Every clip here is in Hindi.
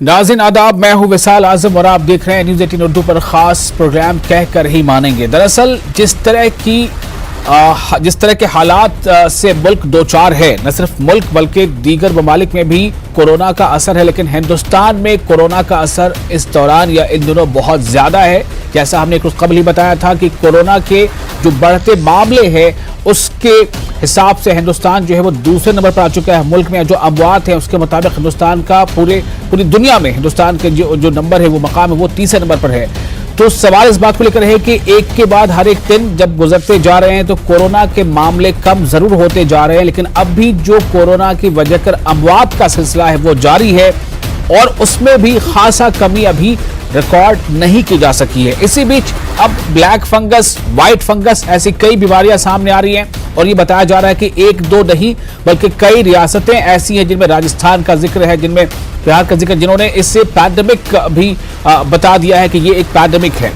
नाज़रीन आदाब, मैं हूं विशाल आजम और आप देख रहे हैं न्यूज़ 18 उर्दू पर खास प्रोग्राम कहकर ही मानेंगे। दरअसल जिस तरह के हालात से मुल्क दो चार है, न सिर्फ मुल्क बल्कि दीगर ममालिक में भी कोरोना का असर है, लेकिन हिंदुस्तान में कोरोना का असर इस दौरान या इन दिनों बहुत ज्यादा है। जैसा हमने कुछ कबल ही बताया था कि कोरोना के जो बढ़ते मामले हैं उसके हिसाब से हिंदुस्तान जो है वो दूसरे नंबर पर आ चुका है। मुल्क में जो अमवात है उसके मुताबिक हिंदुस्तान का पूरी दुनिया में हिंदुस्तान के जो नंबर है, वो मकाम है, वो तीसरे नंबर पर है। तो सवाल इस बात को लेकर है कि एक के बाद हर एक दिन जब गुजरते जा रहे हैं तो कोरोना के मामले कम जरूर होते जा रहे हैं, लेकिन अब भी जो कोरोना की वजह कर अमवात का सिलसिला है वो जारी है और उसमें भी खासा कमी अभी रिकॉर्ड नहीं की जा सकी है। इसी बीच अब ब्लैक फंगस, व्हाइट फंगस ऐसी कई बीमारियां सामने आ रही हैं और ये बताया जा रहा है कि एक दो नहीं बल्कि कई रियासतें ऐसी हैं जिनमें राजस्थान का जिक्र है, जिनमें बिहार का जिक्र, जिन्होंने इससे पैंडेमिक भी बता दिया है कि ये एक पैंडेमिक है।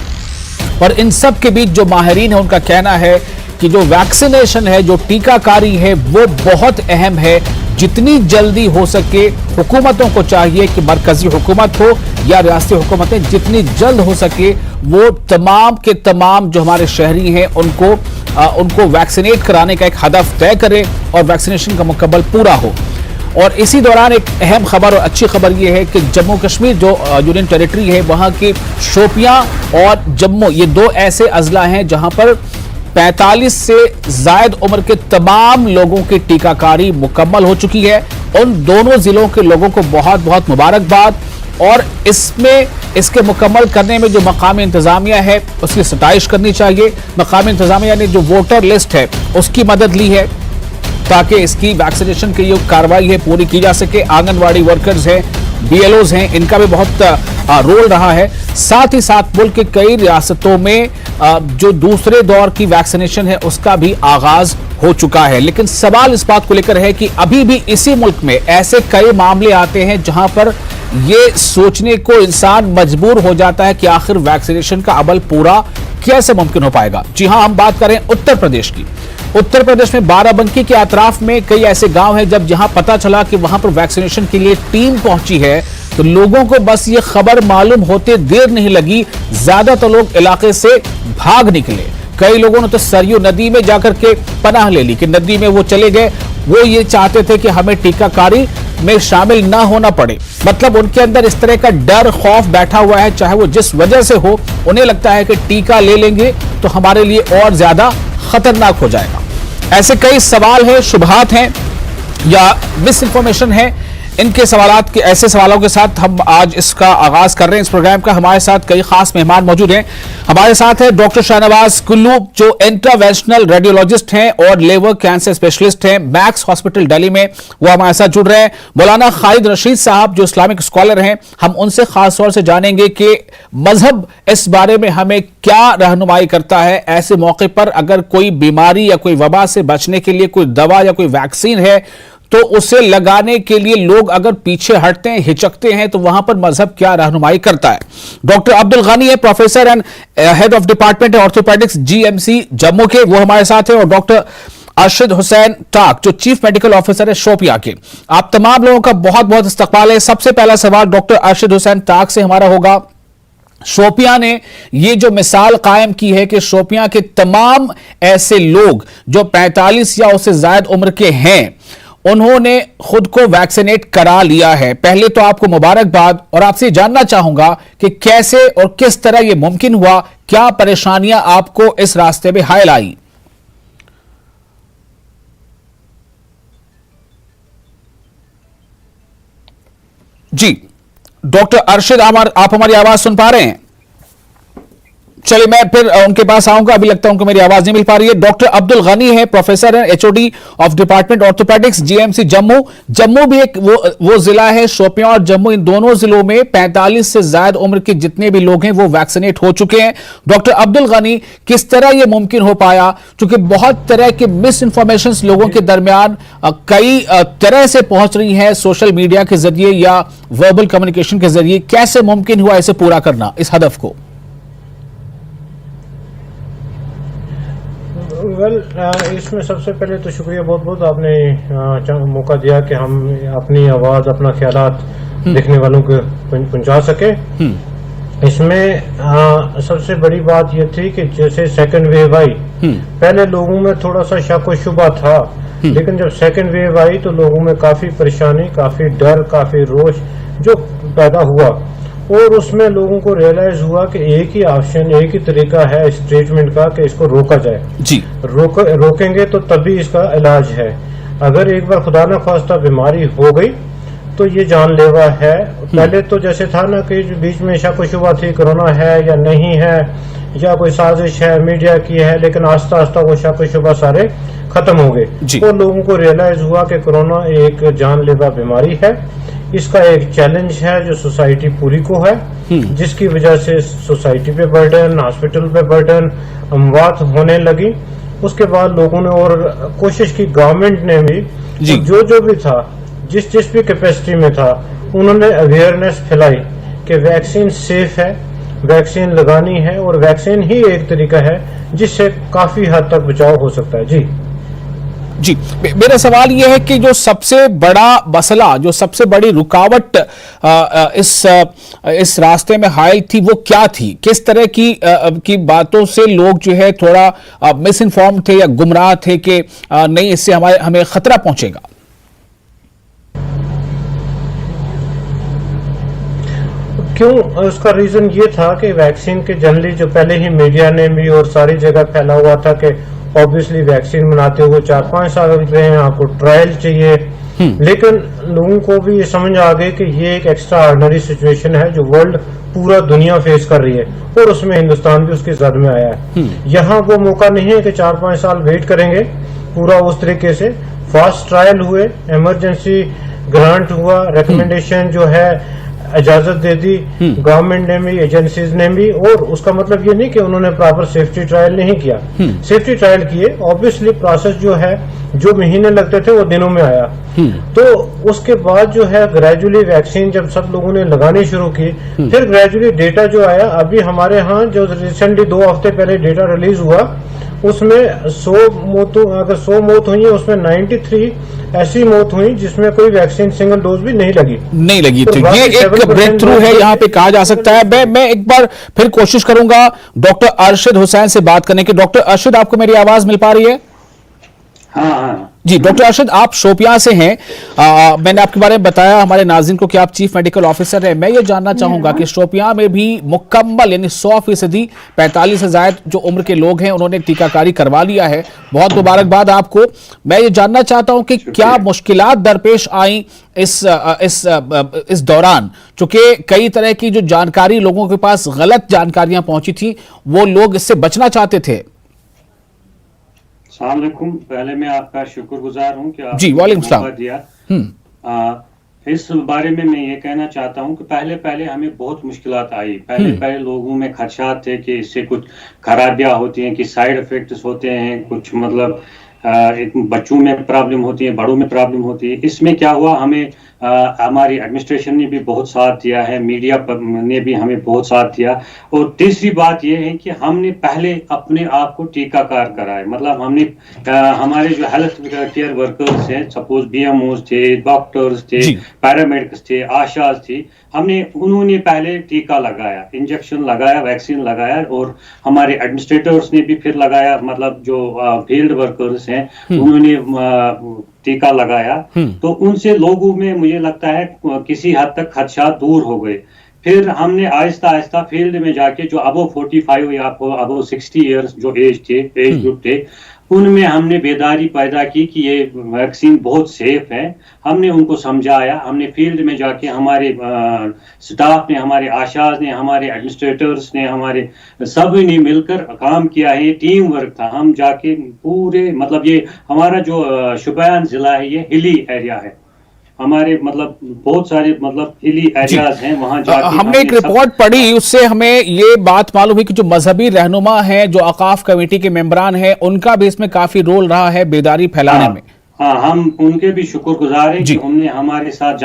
और इन सब के बीच जो माहिरीन है उनका कहना है कि जो वैक्सीनेशन है, जो टीकाकारी है, वो बहुत अहम है। जितनी जल्दी हो सके हुकूमतों को चाहिए कि मरकजी हुकूमत हो या रियासती हुकूमतें जितनी जल्द हो सके वो तमाम के तमाम जो हमारे शहरी हैं उनको वैक्सीनेट कराने का एक हदफ तय करें और वैक्सीनेशन का मुकम्मल पूरा हो। और इसी दौरान एक अहम खबर और अच्छी खबर यह है कि जम्मू कश्मीर जो यूनियन टेरिटरी है वहां के शोपियां और जम्मू, ये दो ऐसे अजला हैं जहां पर 45 से जायद उम्र के तमाम लोगों की टीकाकारी मुकम्मल हो चुकी है। उन दोनों जिलों के लोगों को बहुत बहुत मुबारकबाद। और इसके मुकम्मल करने में जो मकामी इंतजामिया है उसकी सताइश करनी चाहिए। मकामी इंतजामिया ने जो वोटर लिस्ट है उसकी मदद ली है ताकि इसकी वैक्सीनेशन की जो कार्रवाई है पूरी की जा सके। आंगनवाड़ी वर्कर्स हैं, BLOs हैं, इनका भी बहुत रोल रहा है। साथ ही साथ मुल्क के कई रियासतों में जो दूसरे दौर की वैक्सीनेशन है उसका भी आगाज हो चुका है। लेकिन सवाल इस बात को लेकर है कि अभी भी इसी मुल्क में ऐसे कई मामले आते हैं जहां पर ये सोचने को इंसान मजबूर हो जाता है कि आखिर वैक्सीनेशन का अमल पूरा कैसे मुमकिन हो पाएगा। जी हां, हम बात करें उत्तर प्रदेश की। उत्तर प्रदेश में बाराबंकी के अतराफ में कई ऐसे गांव हैं जहां पता चला कि वहां पर वैक्सीनेशन के लिए टीम पहुंची है तो लोगों को बस ये खबर मालूम होते देर नहीं लगी, ज्यादातर लोग इलाके से भाग निकले। कई लोगों ने तो सरयू नदी में जाकर के पनाह ले ली कि नदी में वो चले गए। वो ये चाहते थे कि हमें टीकाकारी में शामिल ना होना पड़े। मतलब उनके अंदर इस तरह का डर, खौफ बैठा हुआ है, चाहे वो जिस वजह से हो। उन्हें लगता है कि टीका ले लेंगे तो हमारे लिए और ज्यादा खतरनाक हो जाएगा। ऐसे कई सवाल हैं, शुबहात हैं या मिस इंफॉर्मेशन है। इनके सवालात के ऐसे सवालों के साथ हम आज इसका आगाज कर रहे हैं इस प्रोग्राम का। हमारे साथ कई खास मेहमान मौजूद हैं। हमारे साथ है डॉक्टर शाहनवाज कुल्लू जो इंटरवेंशनल रेडियोलॉजिस्ट हैं और लिवर कैंसर स्पेशलिस्ट हैं मैक्स हॉस्पिटल दिल्ली में, वो हमारे साथ जुड़ रहे हैं। मौलाना खालिद रशीद साहब जो इस्लामिक स्कॉलर हैं, हम उनसे खास तौर से जानेंगे कि मजहब इस बारे में हमें क्या रहनुमाई करता है। ऐसे मौके पर अगर कोई बीमारी या कोई वबा से बचने के लिए कोई दवा या कोई वैक्सीन है तो उसे लगाने के लिए लोग अगर पीछे हटते हैं, हिचकते हैं, तो वहां पर मजहब क्या रहनुमाई करता है। डॉक्टर अब्दुल गनी है, professor and head of department orthopaedics GMC Jammu के, वो हमारे साथ है। और डॉक्टर अरशद हुसैन टाक जो चीफ मेडिकल ऑफिसर है शोपियां के। आप तमाम लोगों का बहुत बहुत इस्तकबाल है। सबसे पहला सवाल डॉक्टर अरशद हुसैन टाक से हमारा होगा। शोपियां ने ये जो मिसाल कायम की है कि शोपियां के तमाम ऐसे लोग जो 45 या उससे ज्यादा उम्र के हैं उन्होंने खुद को वैक्सीनेट करा लिया है। पहले तो आपको मुबारकबाद और आपसे जानना चाहूंगा कि कैसे और किस तरह यह मुमकिन हुआ, क्या परेशानियां आपको इस रास्ते में हायल आई? जी डॉक्टर अरशद, आप हमारी आवाज सुन पा रहे हैं? चलिए मैं फिर उनके पास आऊंगा, अभी लगता है उनको मेरी आवाज नहीं मिल पा रही है। डॉक्टर अब्दुल गनी है, प्रोफेसर है, HOD of department orthopaedics GMC Jammu. Jammu भी एक वो जिला है, शोपियां और जम्मू, इन दोनों जिलों में 45 से ज्यादा उम्र के जितने भी लोग हैं वो वैक्सीनेट हो चुके हैं। डॉक्टर अब्दुल गनी, किस तरह यह मुमकिन हो पाया? क्योंकि बहुत तरह के मिस इंफॉर्मेशन लोगों के दरमियान कई तरह से पहुंच रही है, सोशल मीडिया के जरिए या वर्बल कम्युनिकेशन के जरिए। कैसे मुमकिन हुआ इसे पूरा करना, इस हदफ को? इसमें सबसे पहले तो शुक्रिया बहुत बहुत, आपने मौका दिया कि हम अपनी आवाज, अपना ख्यालात देखने वालों को पहुंचा सके। इसमें सबसे बड़ी बात यह थी कि जैसे सेकंड वेव आई, पहले लोगों में थोड़ा सा शक व शुबा था, लेकिन जब सेकंड वेव आई तो लोगों में काफी परेशानी, काफी डर, काफी रोष जो पैदा हुआ, और उसमें लोगों को रियलाइज हुआ कि एक ही ऑप्शन, एक ही तरीका है इस ट्रीटमेंट का कि इसको रोका जाए जी। रोकेंगे तो तभी इसका इलाज है। अगर एक बार खुदा न खास्ता बीमारी हो गई तो ये जानलेवा है। पहले तो जैसे था ना कि बीच में शक शुबा थी, कोरोना है या नहीं है, या कोई साजिश है मीडिया की है, लेकिन आस्ता आस्ता वो शक शुबा सारे खत्म हो गए और लोगों को रियलाइज हुआ कि कोरोना एक जानलेवा बीमारी है। इसका एक चैलेंज है जो सोसाइटी पूरी को है, जिसकी वजह से सोसाइटी पे बर्डन, हॉस्पिटल पे बर्डन, अमवात होने लगी। उसके बाद लोगों ने और कोशिश की, गवर्नमेंट ने भी, जो भी था, जिस भी कैपेसिटी में था, उन्होंने अवेयरनेस फैलाई कि वैक्सीन सेफ है, वैक्सीन लगानी है, और वैक्सीन ही एक तरीका है जिससे काफी हद तक बचाव हो सकता है। जी, मेरा सवाल यह है कि जो सबसे बड़ा मसला, जो सबसे बड़ी रुकावट इस रास्ते में हायल थी, वो क्या थी? किस तरह की बातों से लोग जो है थोड़ा मिस इन्फॉर्म थे या गुमराह थे कि नहीं, इससे हमें खतरा पहुंचेगा? क्यों? उसका रीजन ये था कि वैक्सीन के जनरली जो पहले ही मीडिया ने भी और सारी जगह फैला हुआ था कि ऑब्वियसली वैक्सीन बनाते हुए 4-5 साल रहे हैं, आपको ट्रायल चाहिए। लेकिन लोगों को भी ये समझ आ गई कि ये एक एक्स्ट्रा ऑर्डिनरी सिचुएशन है जो वर्ल्ड, पूरा दुनिया फेस कर रही है, और उसमें हिंदुस्तान भी उसकी जद में आया है। यहाँ वो मौका नहीं है कि 4-5 साल वेट करेंगे। पूरा उस तरीके से फास्ट ट्रायल हुए, इमरजेंसी ग्रांट हुआ, रिकमेंडेशन जो है इजाजत दे दी गवर्नमेंट ने भी, एजेंसीज ने भी। और उसका मतलब ये नहीं कि उन्होंने प्रॉपर सेफ्टी ट्रायल नहीं किया, सेफ्टी ट्रायल किए। ऑब्वियसली प्रोसेस जो है, जो महीने लगते थे वो दिनों में आया। तो उसके बाद जो है ग्रेजुअली वैक्सीन जब सब लोगों ने लगानी शुरू की, फिर ग्रेजुअली डेटा जो आया, अभी हमारे यहाँ जो रिसेंटली 2 हफ्ते पहले डेटा रिलीज हुआ, उसमें 100 मौत हुई है, उसमें 93 ऐसी मौत हुई जिसमें कोई वैक्सीन सिंगल डोज भी नहीं लगी तो ये एक ब्रेक थ्रू है, यहाँ पे कहा जा सकता है। मैं एक बार फिर कोशिश करूंगा डॉक्टर अरशद हुसैन से बात करने की। डॉक्टर अरशद, आपको मेरी आवाज मिल पा रही है? हाँ जी डॉक्टर अरशद, आप शोपियां से हैं। मैंने आपके बारे में बताया हमारे नाज़रीन को कि आप चीफ मेडिकल ऑफिसर हैं। मैं ये जानना चाहूंगा कि शोपियां में भी मुकम्मल यानी 100% 45 से ज्यादा जो उम्र के लोग हैं उन्होंने टीकाकारी करवा लिया है। बहुत मुबारकबाद आपको। मैं ये जानना चाहता हूं कि क्या मुश्किलात दरपेश आई इस दौरान, चूंकि कई तरह की जो जानकारी लोगों के पास गलत जानकारियां पहुंची थी, वो लोग इससे बचना चाहते थे। अस्सलाम वालेकुम। पहले मैं आपका शुक्रगुजार हूँ कि जी, वालेकुम सलाम दिया। इस बारे में मैं ये कहना चाहता हूँ कि पहले हमें बहुत मुश्किलात आई। पहले लोगों में खदशात थे कि इससे कुछ खराबियां होती हैं, कि साइड इफेक्ट्स होते हैं, कुछ मतलब बच्चों में प्रॉब्लम होती है, बड़ों में प्रॉब्लम होती है। इसमें क्या हुआ, हमें हमारी एडमिनिस्ट्रेशन ने भी बहुत साथ दिया है, मीडिया ने भी हमें बहुत साथ दिया। और तीसरी बात यह है कि हमने पहले अपने आप को टीकाकार कराया। मतलब हमने हमारे जो हेल्थ केयर वर्कर्स हैं, सपोज बीएमओज थे, डॉक्टर्स थे, पैरामेडिक्स थे, आशाज थी, उन्होंने पहले टीका लगाया, इंजेक्शन लगाया, वैक्सीन लगाया। और हमारे एडमिनिस्ट्रेटर्स ने भी फिर लगाया, मतलब जो फील्ड वर्कर्स हैं उन्होंने टीका लगाया। तो उनसे लोगों में मुझे लगता है किसी हद तक खदशा दूर हो गए। फिर हमने आहिस्ता आहिस्ता फील्ड में जाके जो अबो 45 या अबो 60 इयर्स जो एज ग्रुप थे, उनमें हमने बेदारी पैदा की कि ये वैक्सीन बहुत सेफ है। हमने उनको समझाया, हमने फील्ड में जाके हमारे स्टाफ ने, हमारे आशाज ने, हमारे एडमिनिस्ट्रेटर्स ने, हमारे सभी ने मिलकर काम किया है। ये टीम वर्क था। हम जाके पूरे, मतलब ये हमारा जो शुपियां जिला है, ये हिली एरिया है, हमारे मतलब बहुत सारे मतलब हिली एरियाज हैं, वहां जाके हमने एक रिपोर्ट पढ़ी, उससे हमें ये बात मालूम हुई कि जो मजहबी रहनुमा हैं, जो अकाफ कमेटी के मेंबरान हैं, उनका भी इसमें काफी रोल रहा है बेदारी फैलाने में। हाँ, हम उनके भी शुक्रगुजार हैं कि उन्होंने हमारे साथ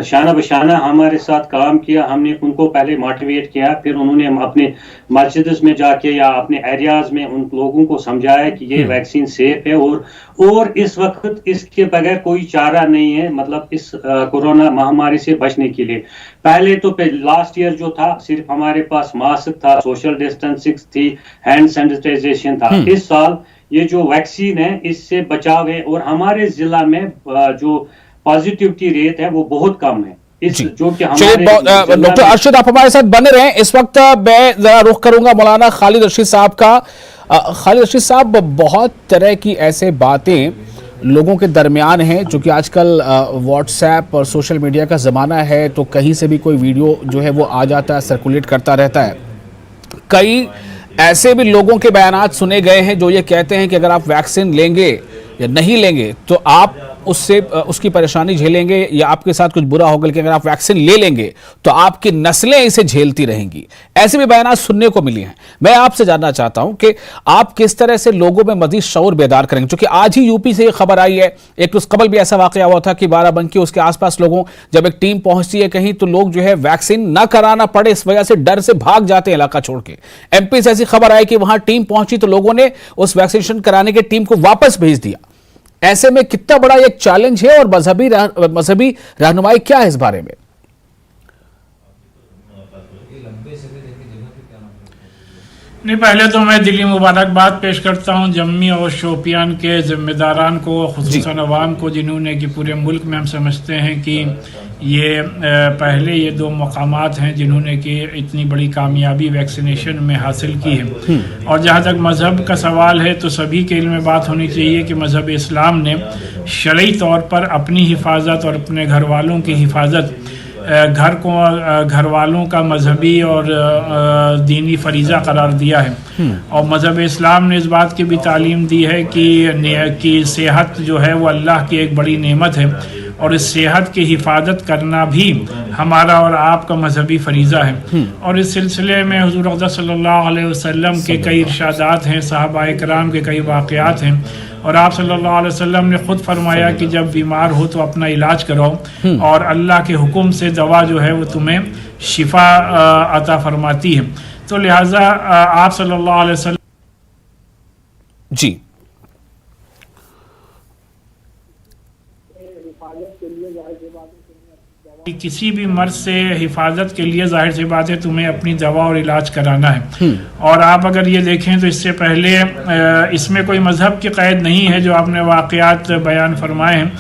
शाना बशाना हमारे साथ काम किया। हमने उनको पहले मोटिवेट किया, फिर उन्होंने अपने मस्जिद में जाके या अपने एरियाज में उन लोगों को समझाया कि ये वैक्सीन सेफ है और इस वक्त इसके बगैर कोई चारा नहीं है, मतलब इस कोरोना महामारी से बचने के लिए। पहले तो लास्ट ईयर जो था सिर्फ हमारे पास मास्क था, सोशल डिस्टेंसिंग थी, हैंड सैनिटाइजेशन था। इस साल ये जो वैक्सीन है इससे बचाव है और हमारे जिला में जो पॉजिटिविटी रेट है वो बहुत कम है। इस जो कि हमारे डॉक्टर अरशद आप हमारे साथ बने रहे। इस वक्त मैं जरा रुख करूंगा मौलाना खालिद रशीद साहब का। खालिद रशीद साहब, बहुत तरह की ऐसे बातें लोगों के दरमियान हैं, जो कि आजकल व्हाट्सएप और सोशल मीडिया का ज़माना है, तो कहीं से भी कोई वीडियो जो है वो आ जाता है, सर्कुलेट करता रहता है। कई ऐसे भी लोगों के बयानात सुने गए हैं जो ये कहते हैं कि अगर आप वैक्सीन लेंगे या नहीं लेंगे तो आप उसकी परेशानी झेलेंगे या आपके साथ कुछ बुरा होगा, लेकिन अगर आप वैक्सीन ले लेंगे तो आपकी नस्लें इसे झेलती रहेंगी। ऐसे भी बयानात सुनने को मिली हैं। मैं आपसे जानना चाहता हूं कि आप किस तरह से लोगों में मजीद शऊर बेदार करेंगे, क्योंकि आज ही यूपी से ये खबर आई है। एक तो कबल भी ऐसा वाकया हुआ था कि बाराबंकी उसके आसपास लोगों, जब एक टीम पहुंचती है कहीं तो लोग जो है वैक्सीन न कराना पड़े इस वजह से डर से भाग जाते हैं इलाका छोड़ के। एमपी से ऐसी खबर आई कि वहां टीम पहुंची तो लोगों ने उस वैक्सीनेशन कराने की टीम को वापस भेज दिया। ऐसे में कितना बड़ा एक चैलेंज है और मजहबी रहनुमाई क्या है इस बारे में? नहीं, पहले तो मैं दिली मुबारकबाद पेश करता हूं जम्मी और शोपियान के जिम्मेदारान को, खुसूसन अवाम को, जिन्होंने कि पूरे मुल्क में हम समझते हैं कि ये पहले ये दो मकामात हैं जिन्होंने कि इतनी बड़ी कामयाबी वैक्सीनेशन में हासिल की है। और जहाँ तक मज़हब का सवाल है तो सभी के इल्म में बात होनी चाहिए कि मज़हब इस्लाम ने शरई तौर पर अपनी हिफाजत और अपने घर वालों की हिफाजत घर वालों का मजहबी और दीनी फरीज़ा करार दिया है। और मज़हब इस्लाम ने इस बात की भी तालीम दी है कि सेहत जो है वो अल्लाह की एक बड़ी नेमत है और इस सेहत की हिफाजत करना भी हमारा और आपका मजहबी फरीज़ा है। और इस सिलसिले में हुज़ूर अक़दस सल्लल्लाहु अलैहि वसल्लम के कई इरशादात हैं, सहाबाए किराम के कई वाक़यात हैं और आप सल्लल्लाहु अलैहि वसल्लम ने खुद फरमाया कि जब बीमार हो तो अपना इलाज कराओ और अल्लाह के हुक्म से दवा जो है वो तुम्हें शिफा अता फरमाती है। तो लिहाजा आप सल्लल्लाहु अलैहि वसल्लम जी किसी भी मर्ज से हिफाजत के लिए जाहिर सी बात है तुम्हें अपनी दवा और इलाज कराना है। और आप अगर ये देखें तो इससे पहले इसमें कोई मजहब की कैद नहीं है। जो आपने वाक़यात बयान फरमाए हैं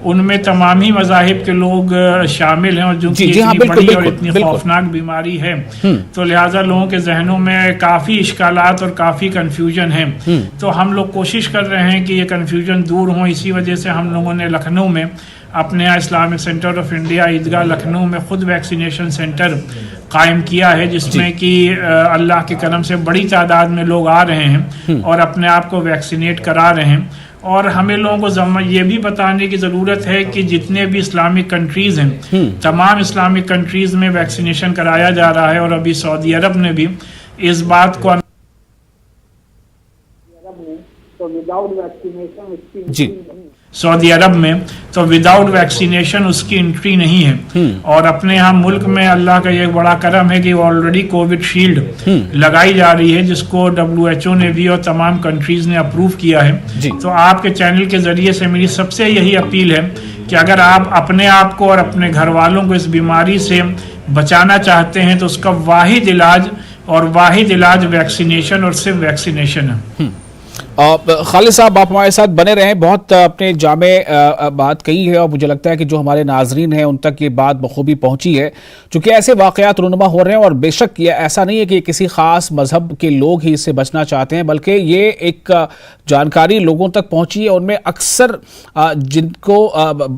उनमें तमाम ही मज़ाहिब के लोग शामिल हैं और जो कि इतनी बड़ी और इतनी खौफनाक बीमारी है तो लिहाजा लोगों के जहनों में काफ़ी इश्कालात और काफ़ी कन्फ्यूजन है। तो हम लोग कोशिश कर रहे हैं कि ये कन्फ्यूजन दूर हो। इसी वजह से हम लोगों ने लखनऊ में अपने यहाँ इस्लामिक सेंटर ऑफ इंडिया ईदगाह लखनऊ में खुद वैक्सीनेशन सेंटर कायम किया है, जिसमें कि अल्लाह के करम से बड़ी तादाद में लोग आ रहे हैं और अपने आप को वैक्सीनेट करा रहे हैं। और हमें लोगों को ये भी बताने की ज़रूरत है कि जितने भी इस्लामिक कंट्रीज़ हैं तमाम इस्लामिक कंट्रीज़ में वैक्सीनेशन कराया जा रहा है। और अभी सऊदी अरब ने भी इस बात को सऊदी अरब में तो विदाउट वैक्सीनेशन उसकी एंट्री नहीं है। और अपने यहाँ मुल्क में अल्लाह का ये बड़ा करम है कि ऑलरेडी कोविड शील्ड लगाई जा रही है, जिसको WHO ने भी और तमाम कंट्रीज ने अप्रूव किया है। तो आपके चैनल के जरिए से मेरी सबसे यही अपील है कि अगर आप अपने आप को और अपने घर वालों को इस बीमारी से बचाना चाहते हैं तो उसका वाहिद इलाज वैक्सीनेशन और सिर्फ वैक्सीनेशन है। खालिद साहब आप हमारे साथ बने रहें। बहुत अपने जामे बात कही है और मुझे लगता है कि जो हमारे नाजरीन हैं उन तक ये बात बखूबी पहुंची है, क्योंकि ऐसे वाकयात रुनुमा हो रहे हैं। और बेशक ये ऐसा नहीं है कि किसी खास मजहब के लोग ही इससे बचना चाहते हैं, बल्कि ये एक जानकारी लोगों तक पहुंची है। उनमें अक्सर जिनको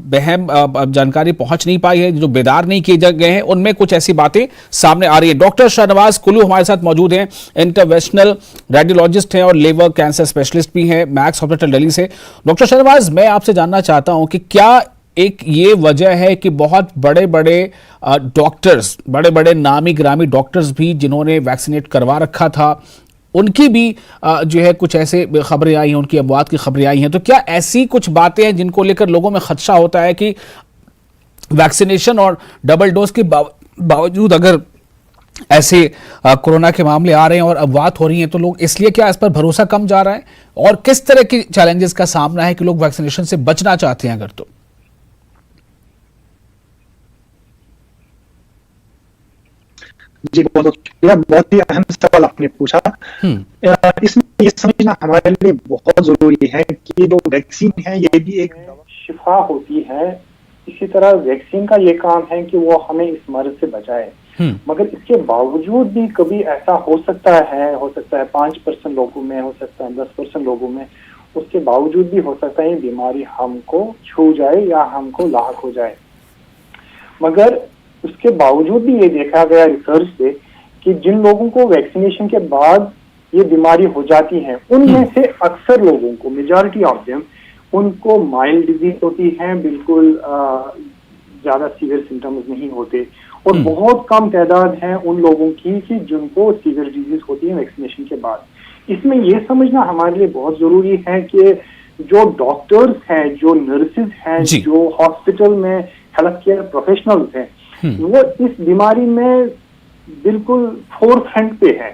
बहम जानकारी पहुंच नहीं पाई है, जो बेदार नहीं किए गए हैं, उनमें कुछ ऐसी बातें सामने आ रही है। डॉक्टर शाहनवाज कुल्लू हमारे साथ मौजूद हैं, इंटरवेंशनल रेडियोलॉजिस्ट हैं और लिवर कैंसर स्पेशलिस्ट भी हैं मैक्स हॉस्पिटल दिल्ली से। डॉक्टर शाहनवाज, मैं आपसे जानना चाहता हूं कि क्या एक ये वजह है कि बहुत बड़े बड़े डॉक्टर्स, बड़े बड़े नामी ग्रामी डॉक्टर्स भी जिन्होंने वैक्सीनेट करवा रखा था, उनकी भी जो है कुछ ऐसे खबरें आई हैं, उनकी अमवात की खबरें आई हैं। तो क्या ऐसी कुछ बातें हैं जिनको लेकर लोगों में खदशा होता है कि वैक्सीनेशन और डबल डोज के बावजूद अगर ऐसे कोरोना के मामले आ रहे हैं और अफवाह हो रही हैं, तो लोग इसलिए क्या इस पर भरोसा कम जा रहा है? और किस तरह की चैलेंजेस का सामना है कि लोग वैक्सीनेशन से बचना चाहते हैं अगर तो? जी बहुत शुक्रिया, बहुत ही अहम सवाल आपने पूछा। इसमें ये समझना हमारे लिए बहुत जरूरी है कि जो वैक्सीन है ये भी एक शिफा होती है। इसी तरह वैक्सीन का ये काम है कि वो हमें इस मर्ज से बचाए, मगर इसके बावजूद भी कभी ऐसा हो सकता है 5% लोगों में, हो सकता है 10% लोगों में, उसके बावजूद भी हो सकता है ये बीमारी हमको छू जाए या हमको लाक हो जाए। मगर उसके बावजूद भी ये देखा गया रिसर्च से कि जिन लोगों को वैक्सीनेशन के बाद ये बीमारी हो जाती है, उनमें से अक्सर लोगों को, मेजॉरिटी ऑफ देम, उनको माइल्ड डिजीज होती है, बिल्कुल ज्यादा सीवियर सिम्टम्स नहीं होते, और बहुत कम तादाद है उन लोगों की कि जिनको सीवियर डिजीज होती है वैक्सीनेशन के बाद। इसमें यह समझना हमारे लिए बहुत जरूरी है कि जो डॉक्टर्स हैं, जो नर्सेज हैं, जो हॉस्पिटल में हेल्थ केयर प्रोफेशनल्स हैं, वो इस बीमारी में बिल्कुल फोर फ्रंट पे है।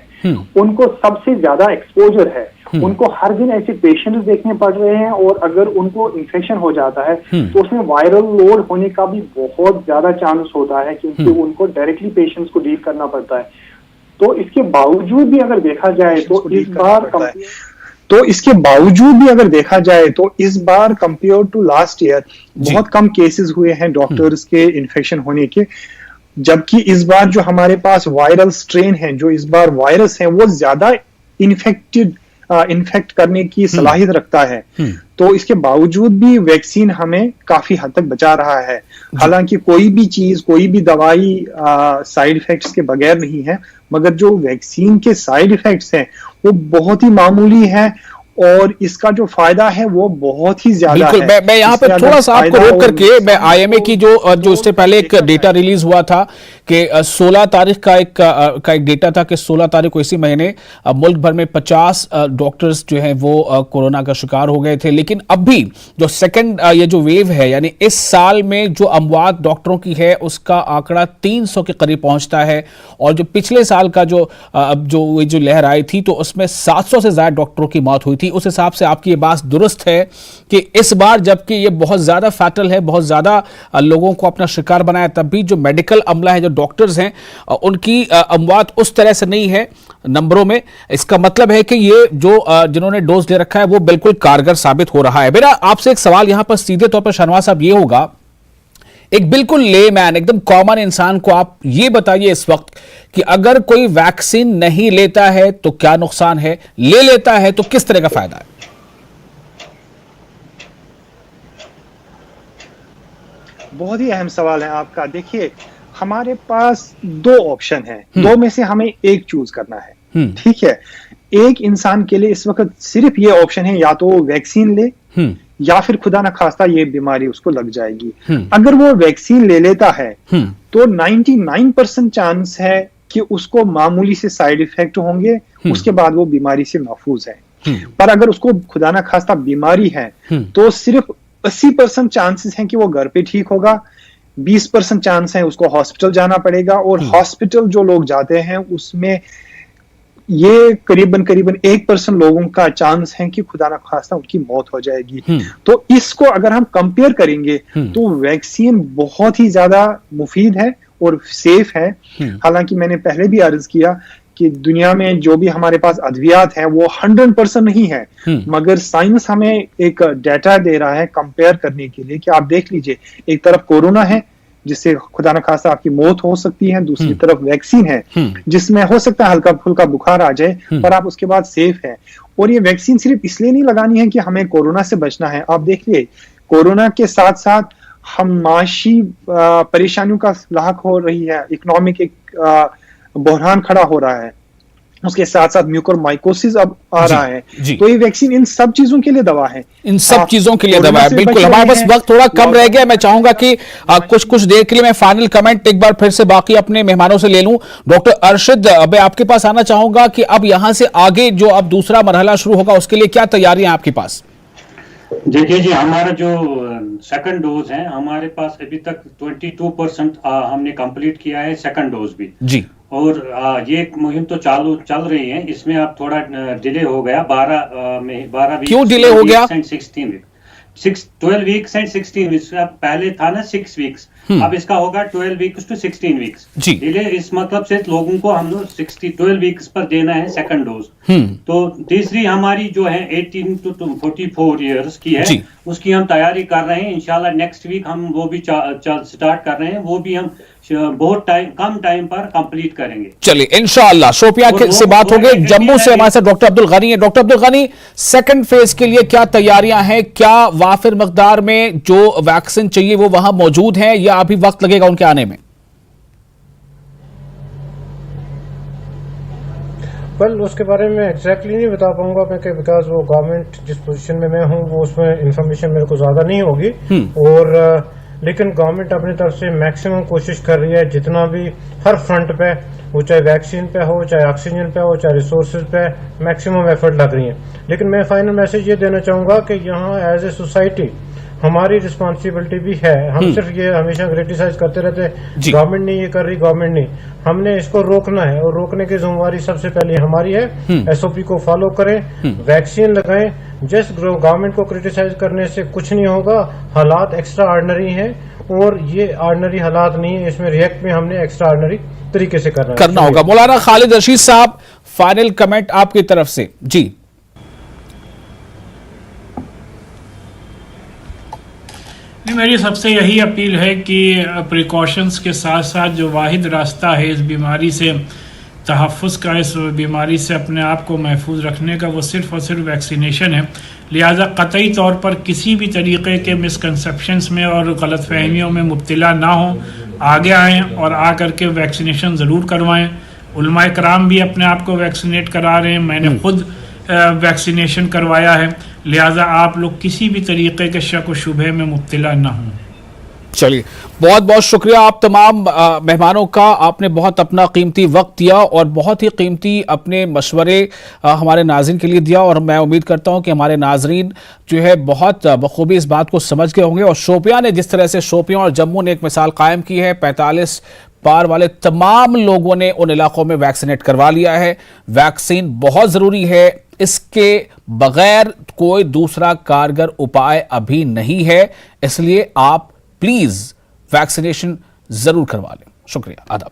उनको सबसे ज्यादा एक्सपोजर है, उनको हर दिन ऐसे पेशेंट्स देखने पड़ रहे हैं, और अगर उनको इन्फेक्शन हो जाता है तो उसमें वायरल लोड होने का भी बहुत ज्यादा चांस होता है, क्योंकि उनको डायरेक्टली पेशेंट्स को डील करना पड़ता है। तो इसके बावजूद भी अगर देखा जाए तो इस बार कंपेयर टू लास्ट ईयर बहुत कम केसेस हुए हैं डॉक्टर्स के इन्फेक्शन होने के, जबकि इस बार जो हमारे पास वायरल स्ट्रेन है, जो इस बार वायरस है, वो ज्यादा इन्फेक्ट करने की सलाहियत रखता है। तो इसके बावजूद भी वैक्सीन हमें काफी हद तक बचा रहा है। हालांकि कोई भी चीज, कोई भी दवाई साइड इफेक्ट्स के बगैर नहीं है, मगर जो वैक्सीन के साइड इफेक्ट्स हैं वो बहुत ही मामूली है, और इसका जो फायदा है वो बहुत ही ज्यादा है। मैं यहाँ पे थोड़ा सा आपको रोक करके, मैं आईएमए की जो उससे पहले एक डेटा रिलीज हुआ था कि 16 तारीख का एक डेटा था कि 16 तारीख को इसी महीने मुल्क भर में 50 डॉक्टर्स जो हैं वो कोरोना का शिकार हो गए थे। लेकिन अभी जो सेकंड ये जो वेव है, यानी इस साल में जो अमवात डॉक्टरों की है उसका आंकड़ा 300 के करीब पहुंचता है, और जो पिछले साल का जो लहर आई थी तो उसमें 700 से ज्यादा डॉक्टरों की मौत हुई थी। उस हिसाब से आपकी ये बात दुरुस्त है कि इस बार जबकि ये बहुत ज्यादा फैटल है, बहुत ज्यादा लोगों को अपना शिकार बनाया, तब भी जो मेडिकल अमला है, जो डॉक्टर्स हैं, उनकी अमवात उस तरह से नहीं है नंबरों में। इसका मतलब है कि ये जो जिन्होंने डोज ले रखा है वो बिल्कुल कारगर साबित हो रहा है। मेरा आपसे एक सवाल यहां पर सीधे तौर पर शाहनवाज साहब ये होगा, एक बिल्कुल लेमैन, एकदम कॉमन इंसान को आप ये बताइए इस वक्त कि अगर कोई वैक्सीन नहीं लेता है तो क्या नुकसान है, ले लेता है तो किस तरह का फायदा है? बहुत ही अहम सवाल है आपका। देखिए, हमारे पास दो ऑप्शन है, दो में से हमें एक चूज करना है, ठीक है। एक इंसान के लिए इस वक्त सिर्फ ये ऑप्शन है, या तो वो वैक्सीन ले या फिर खुदा न खास्ता ये बीमारी उसको लग जाएगी। अगर वो वैक्सीन ले लेता है तो 99% चांस है कि उसको मामूली से साइड इफेक्ट होंगे, उसके बाद वो बीमारी से महफूज है। पर अगर उसको खुदा न खास्ता बीमारी है तो सिर्फ 80% चांसेस हैं कि वो घर पे ठीक होगा, 20% चांस है उसको हॉस्पिटल जाना पड़ेगा, और हॉस्पिटल जो लोग जाते हैं उसमें ये करीबन 1% लोगों का चांस है कि खुदा ना खास्ता उनकी मौत हो जाएगी। तो इसको अगर हम कंपेयर करेंगे तो वैक्सीन बहुत ही ज्यादा मुफीद है और सेफ है। हालांकि मैंने पहले भी अर्ज किया कि दुनिया में जो भी हमारे पास अद्वियात हैं वो 100% नहीं है, मगर साइंस हमें एक डाटा दे रहा है कंपेयर करने के लिए कि आप देख लीजिए, एक तरफ कोरोना है जिससे खुदा न खास्ता आपकी मौत हो सकती है, दूसरी तरफ वैक्सीन है जिसमें हो सकता है हल्का फुल्का बुखार आ जाए पर आप उसके बाद सेफ है। और ये वैक्सीन सिर्फ इसलिए नहीं लगानी है कि हमें कोरोना से बचना है। आप देखिए, कोरोना के साथ साथ हम माशी परेशानियों का लाहक हो रही है, इकोनॉमिक एक बहरान खड़ा हो रहा है। उसके साथ साथ म्यूकोरमाइकोसिस अब आ जी, रहा है। जी। तो ये वैक्सीन इन सब चीजों के लिए दवा है, इन सब चीजों के लिए कोरोना दवा है। से बिल्कुल, बच हमारे रहे पास हैं। वक्त थोड़ा कम रह गया। मैं चाहूंगा कि कुछ देर के लिए मैं फाइनल कमेंट एक बार फिर से बाकी अपने मेहमानों से ले लूं। डॉक्टर अरशद, मैं आपके पास आना चाहूंगा कि अब यहां से आगे जो अब दूसरा मरहला शुरू होगा उसके लिए क्या तैयारियां आपके पास? देखिए जी, हमारा जो सेकंड डोज है, हमारे पास अभी तक 22% हमने कंप्लीट किया है सेकंड डोज भी जी। और ये मुहिम तो चल रही है। इसमें अब थोड़ा डिले हो गया, 12 वीक। क्यों डिले हो गया? 12 वीक्स एंड 16 वीक्स। पहले था ना 6 वीक्स, अब इसका होगा 12 वीक्स टू 16 वीक्स जी। डिले। इस मतलब से लोगों को हम लोग 12 वीक्स पर देना है सेकंड डोज। तो तीसरी हमारी जो है 18 टू 44 ईयर्स की है, जी। उसकी हम तैयारी कर रहे हैं। इंशाल्लाह नेक्स्ट वीक हम वो भी स्टार्ट कर रहे हैं। वो भी हम बहुत कम टाइम पर कंप्लीट करेंगे। चलिए इंशाअल्लाह। शोपियां से बात हो गई। जम्मू से हमारे साथ डॉक्टर अब्दुल गनी है। Doctor Abdul Gani, second phase के लिए क्या तैयारियां हैं? क्या वाफिर मकदार में जो वैक्सीन चाहिए वो वहां मौजूद है या अभी वक्त लगेगा उनके आने में? वेल, उसके बारे में एग्जैक्टली नहीं बता पाऊंगा मैं, कि बिकॉज वो गवर्नमेंट जिस पोजीशन में मैं हूँ वो उसमें इंफॉर्मेशन मेरे को ज्यादा नहीं होगी। और लेकिन गवर्नमेंट अपनी तरफ से मैक्सिमम कोशिश कर रही है, जितना भी हर फ्रंट पे, वो चाहे वैक्सीन पे हो, चाहे ऑक्सीजन पे हो, चाहे रिसोर्सेज पे, मैक्सिमम एफर्ट लग रही है। लेकिन मैं फाइनल मैसेज ये देना चाहूंगा कि यहाँ एज ए सोसाइटी हमारी रिस्पॉन्सिबिलिटी भी है। हम सिर्फ ये हमेशा क्रिटिसाइज करते रहते हैं गवर्नमेंट नहीं ये कर रही, गवर्नमेंट नहीं। हमने इसको रोकना है और रोकने की जिम्मेवारी सबसे पहले हमारी है। एसओपी को फॉलो करें, वैक्सीन लगाएं। जस्ट गवर्नमेंट को क्रिटिसाइज करने से कुछ नहीं होगा। हालात एक्स्ट्रा ऑर्डिनरी हैं और ये ऑर्डिनरी हालात नहीं है, इसमें रिएक्ट में हमने एक्स्ट्रा ऑर्डिनरी तरीके से करना होगा। मौलाना खालिद रशीद साहब, फाइनल कमेंट आपकी तरफ से। जी। मेरी सबसे यही अपील है कि प्रिकॉशंस के साथ साथ जो वाहिद रास्ता है इस बीमारी से तहफ़्फ़ुज़ का, इस बीमारी से अपने आप को महफूज रखने का, वो सिर्फ़ और सिर्फ वैक्सीनेशन है। लिहाजा क़तई तौर पर किसी भी तरीक़े के मिसकंसेप्शंस में और गलतफ़हमियों में मुब्तला ना हो, आगे आएँ और आ करके वैक्सीनेशन ज़रूर करवाएँ। उलमाए कराम भी अपने आप को वैक्सीनेट करा रहे हैं, मैंने खुद वैक्सीनेशन करवाया है। लिहाजा आप लोग किसी भी तरीके के शक व शुबहे में मुब्तला ना हों। चलिए, बहुत बहुत शुक्रिया आप तमाम मेहमानों का। आपने बहुत अपना कीमती वक्त दिया और बहुत ही कीमती अपने मशवरे हमारे नाज़रीन के लिए दिया, और मैं उम्मीद करता हूं कि हमारे नाज़रीन जो है बहुत बखूबी इस बात को समझ गए होंगे। और शोपियां ने जिस तरह से, शोपियां और जम्मू ने एक मिसाल कायम की है, 45 पार वाले तमाम लोगों ने उन इलाकों में वैक्सीनेट करवा लिया है। वैक्सीन बहुत ज़रूरी है, इसके बगैर कोई दूसरा कारगर उपाय अभी नहीं है। इसलिए आप प्लीज वैक्सीनेशन जरूर करवा लें। शुक्रिया, आदाब।